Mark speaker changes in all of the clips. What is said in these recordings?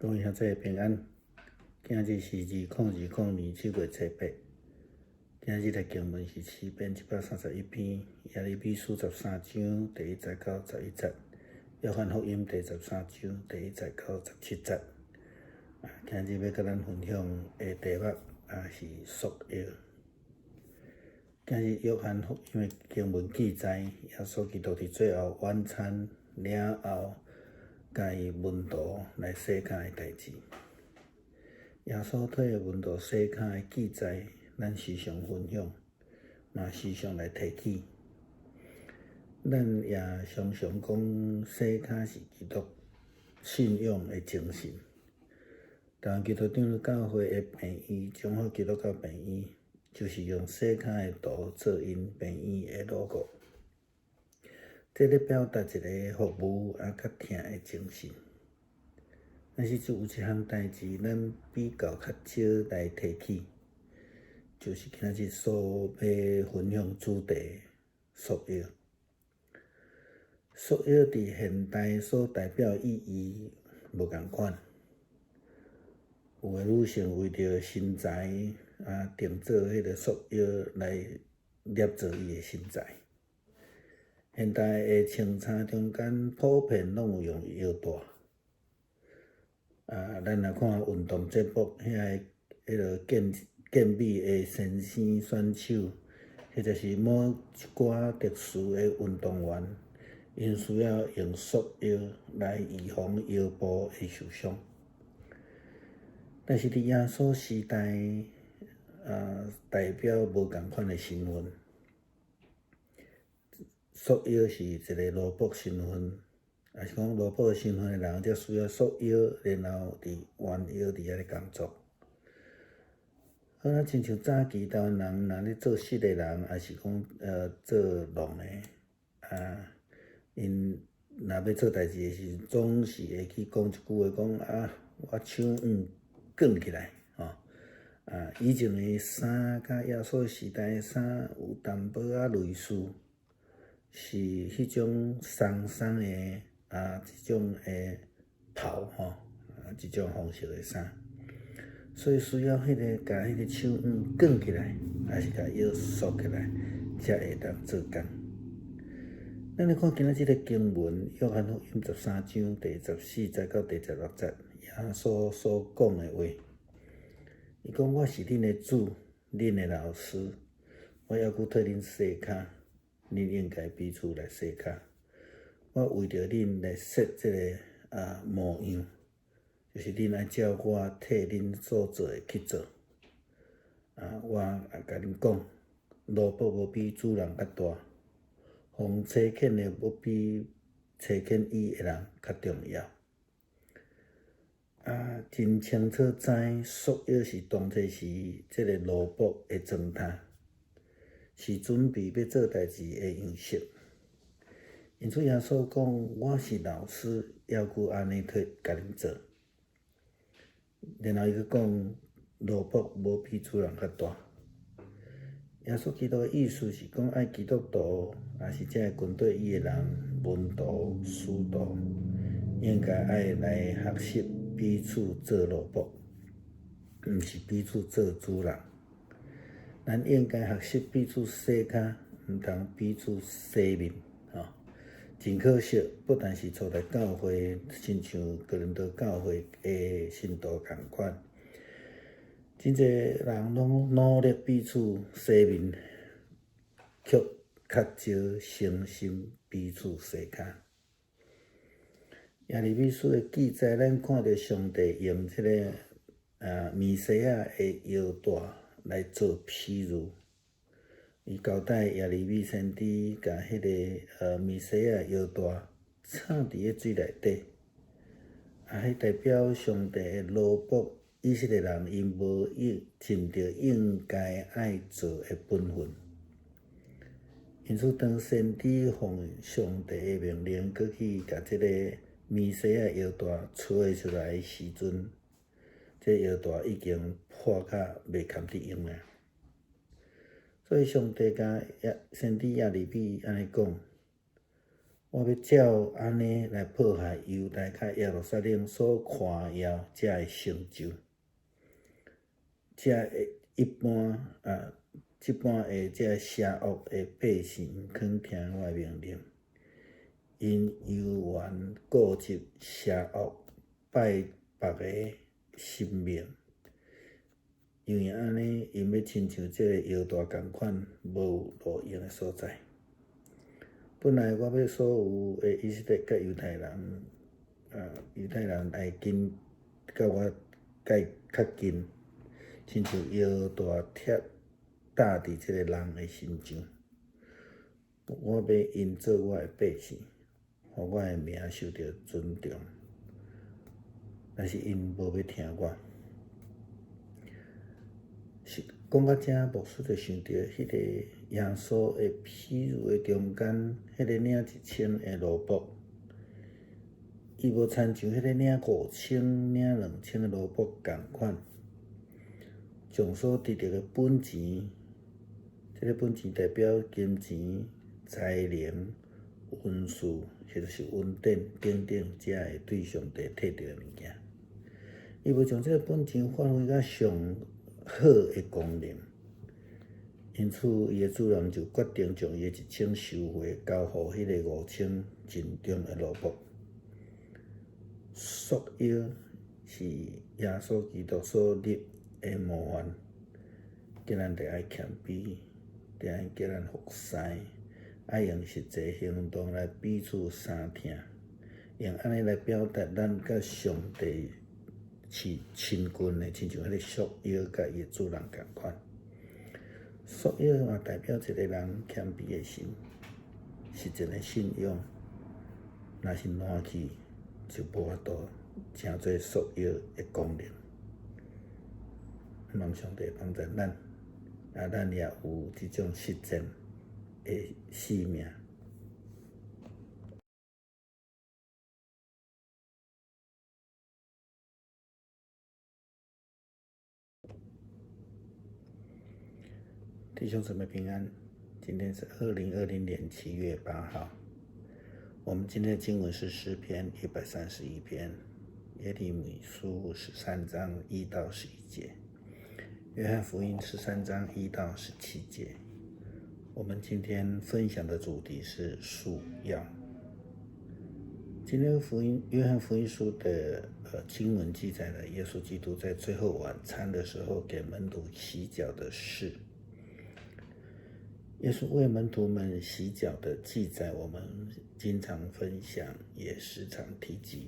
Speaker 1: 各位兄弟平安，今日是2020年7月8日。今日的经文是诗篇131篇，耶利米书13章第1节到11节，约翰福音第13章第1节到17节。今日要甲咱分享的题目是束约。今日约翰福音的经文记载，耶稣基督伫最后晚餐了后，甲伊门徒来洗脚的代志。耶稣替门徒洗脚的记载，咱时常分享，嘛时常来提起。咱也常常讲洗脚是基督信仰的精神。当基督长教会的病医，中好基督教病医，就是用洗脚的图做因病医的 logo。这咧表达一个服务较疼的精神。但是就有一项代志，咱比较较少来提起，就是今日所要分享主题束约。束约伫现代所代表意义无共款，有的女性为着身材定做迄个束约来捏造伊的身材。现代的穿插中间普遍拢有用腰带。咱若看运动节目，迄个健美的先生选手，或者是某一寡特殊的运动员，因需要用束约来预防腰部的受伤。但是伫耶稣时代，代表无共款的身份。束约是一个奴仆身份。也是讲奴仆身份的人，才需要束约，然后伫弯腰伫遐咧工作。好像亲像早期台湾人若咧做事的人，也是讲做农的，因若要做代志的时阵，总是会去讲一句话，讲我手卷起来，以前的衫甲耶稣时代的衫有淡薄类似，是迄种松松的。一种诶头一种方式的衫，所以需要甲迄个手卷起来，还是甲腰束起来，才会当做工。咱来看今仔日个经文，约翰福音13章第14节到第16节，耶稣所讲的话，伊讲：我是恁的主，恁的老师，我还佫替恁洗脚，恁应该彼此来洗脚。我为着恁来设这个模样，就是恁爱照我替恁所做的去做。我也甲恁讲，奴仆无比主人较大，奉差遣的无比差遣伊的人较重要。真清楚知束约是当作是这个奴仆的状态，是准备要做代志的样式。因此，耶稣讲：我是老师，要佫安尼甲恁做。然后伊佫讲：奴仆无比主人较大。耶稣基督的意思是讲，爱基督徒，也是这军队伊的人，门徒、使徒，应该爱来学习彼此做奴仆，毋是彼此做主人。咱应该学习彼此洗脚，毋通彼此洗面。真可惜，不但是初代教会，亲像哥林多教会的信徒同款，真侪人拢努力彼此洗面，却较少诚心彼此洗脚。耶利米书的记载，咱看到上帝用这个弥赛亚的腰带来做譬喻。伊交代耶利米先知，甲迄个弥赛亚腰带插伫个水内底，迄代表上帝的奴仆以色列人因无尽着应该爱做的本分。因此，当先知奉上帝的命令，搁去甲这个弥赛亚腰带找出来的时阵，这腰带已经破甲袂堪得用啊。所以上帝甲先知耶利米安尼讲：我要照安尼来迫害犹太甲耶路撒冷所看要才会成就，才会即般的这邪恶的百姓毋肯听我的命令，因犹原固执邪恶，拜别个神明。因为安尼，因要亲像这个犹大共款，无有路用的所在。本来我要所有的以色列甲犹太人来近，甲我较近，亲像犹大贴搭伫这个人的心上。我要因做我的百姓，互我的名受到尊重。但是因无要听我。是讲到这，牧师就想到迄个耶稣的譬喻的中间，迄个领1000的萝卜，伊无亲像迄个领5000、领2000的萝卜共款，将所得到的本钱，这个本钱代表金钱、财能、运势，或者是稳定、等等，才会对上帝摕到的物件。伊无将这个本钱发挥到上好的功能，因此伊的主人就决定将伊的1000收回，交互迄个5000真重的萝卜。束腰是耶稣基督所立的模范，叫咱得爱谦卑，得爱叫咱服侍，爱用实际行动来彼此相听，用安尼来表达咱甲上帝是亲近的，亲像迄个束腰甲伊的主人共款。束腰嘛代表一个人谦卑的心，实际的信仰。若是烂去，就无法度成做束腰的功能。望上帝帮助咱，咱也有这种实践的使命。弟兄姊妹平安，今天是2020年7月8号。我们今天的经文是诗篇131篇，耶利米书13章1到11节，约翰福音13章1到17节。我们今天分享的主题是束腰。今天约翰福音书的经文记载了耶稣基督在最后晚餐的时候给门徒洗脚的事。耶稣为门徒们洗脚的记载，我们经常分享，也时常提及。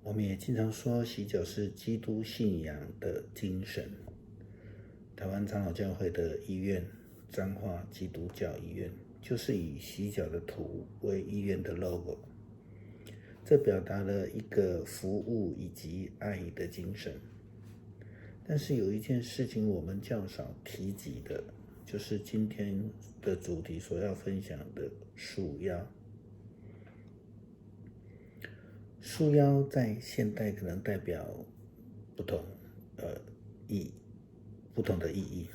Speaker 1: 我们也经常说，洗脚是基督信仰的精神。台湾长老教会的医院彰化基督教医院，就是以洗脚的图为医院的 logo。这表达了一个服务以及爱的精神。但是有一件事情我们较少提及的，就是今天的主题所要分享的束腰。束腰在现代可能代表不同的意义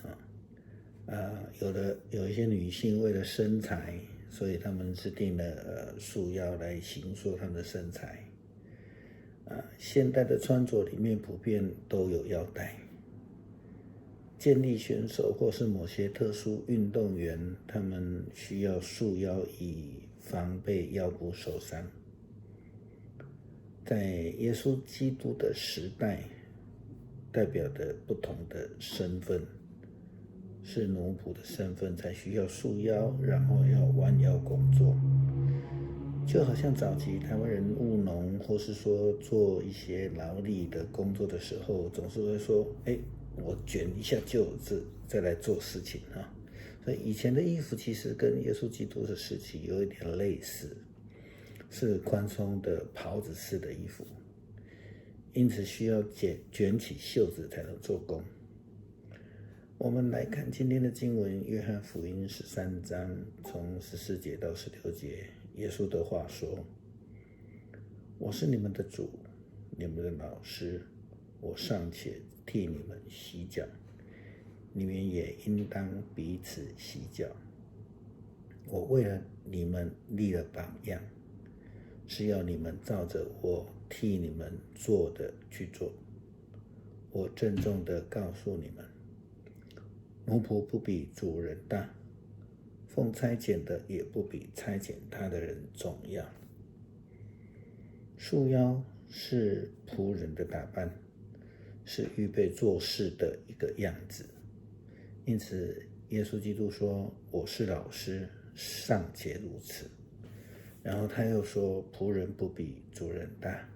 Speaker 1: 有一些女性为了身材，所以他们制定了束腰来形塑他们的身材。现代的穿着里面普遍都有腰带。健力选手或是某些特殊运动员，他们需要束腰以防备腰部受伤。在耶稣基督的时代，代表的不同的身份，是奴仆的身份才需要束腰，然后要弯腰工作。就好像早期台湾人务农，或是说做一些劳力的工作的时候，总是会说，我卷一下袖子再来做事情啊。所以以前的衣服其实跟耶稣基督的时期有一点类似，是宽松的袍子式的衣服，因此需要卷起袖子才能做工。我们来看今天的经文，约翰福音13章从14节到16节，耶稣的话说：我是你们的主，你们的老师，我尚且替你们洗脚，你们也应当彼此洗脚。我为了你们立了榜样，是要你们照着我替你们做的去做。我郑重地告诉你们，奴仆不比主人大，奉差遣的也不比差遣他的人重要。束腰是仆人的打扮，是预备做事的一个样子。因此耶稣基督说，我是老师，尚且如此。然后他又说，仆人不比主人大。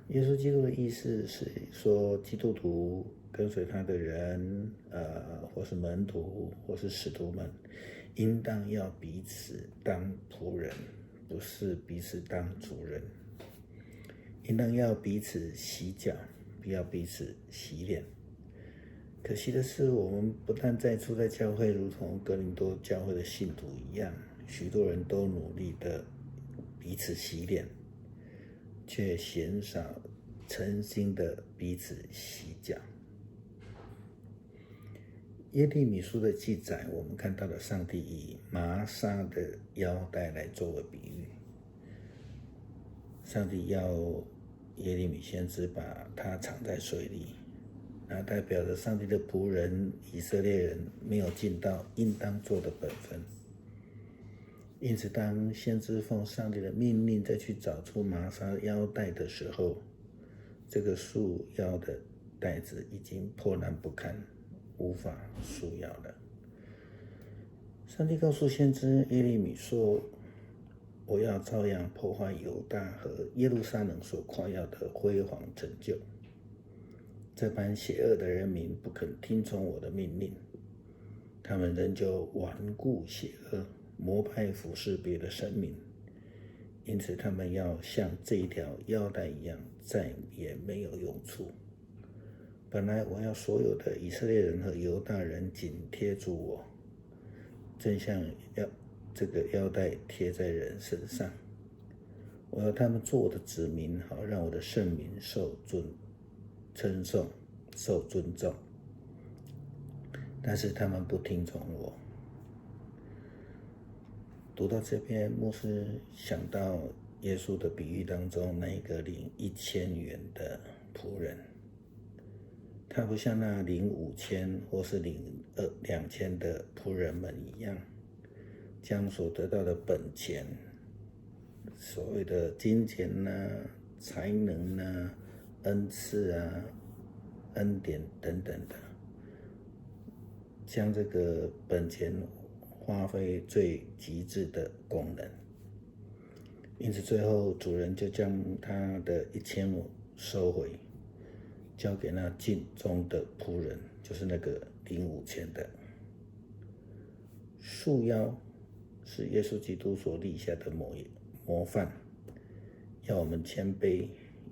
Speaker 1: 耶稣基督的意思是说，基督徒跟随他的人，或是门徒，或是使徒们，应当要彼此当仆人，不是彼此当主人。应当要彼此洗脚，不要彼此洗脸。可惜的是，我们不但在初代教会如同哥林多教会的信徒一样，许多人都努力的彼此洗脸，却鲜少诚心的彼此洗脚。耶利米书的记载，我们看到了上帝以麻纱的腰带来作为比喻。上帝要耶利米先知把它藏在水里，那代表着上帝的仆人以色列人没有尽到应当做的本分。因此当先知奉上帝的命令再去找出麻纱腰带的时候，这个束腰的带子已经破烂不堪，无法束腰了。上帝告诉先知耶利米说，我要照样破坏犹大和耶路撒冷所夸耀的辉煌成就。这般邪恶的人民不肯听从我的命令，他们仍旧顽固邪恶，膜拜服侍别的神明，因此他们要像这一条腰带一样，再也没有用处。本来我要所有的以色列人和犹大人紧贴住我，正像这个腰带贴在人身上。我要他们做我的子民，好让我的圣名受称颂、受尊重。但是他们不听从我。读到这边，牧师想到耶稣的比喻当中那一个领1000元的仆人，他不像那领5000或是领2000的仆人们一样，将所得到的本钱，所谓的金钱才能恩赐恩典等等的，将这个本钱发挥最极致的功能。因此最后主人就将他的1000收回，交给那尽忠的仆人，就是那个领5000的。束腰是耶稣基督所立下的模范，要我们谦卑，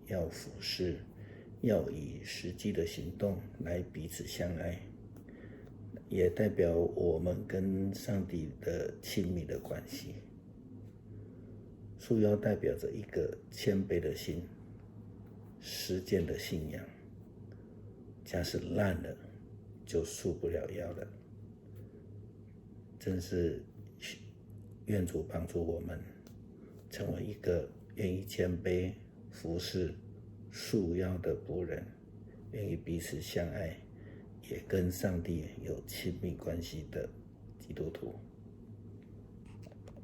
Speaker 1: 要俯视，要以实际的行动来彼此相爱，也代表我们跟上帝的亲密的关系。束腰代表着一个谦卑的心，实践的信仰。假使烂了，就束不了腰了。真是愿主帮助我们，成为一个愿意谦卑、服侍、束腰的仆人，愿意彼此相爱，也跟上帝有亲密关系的基督徒。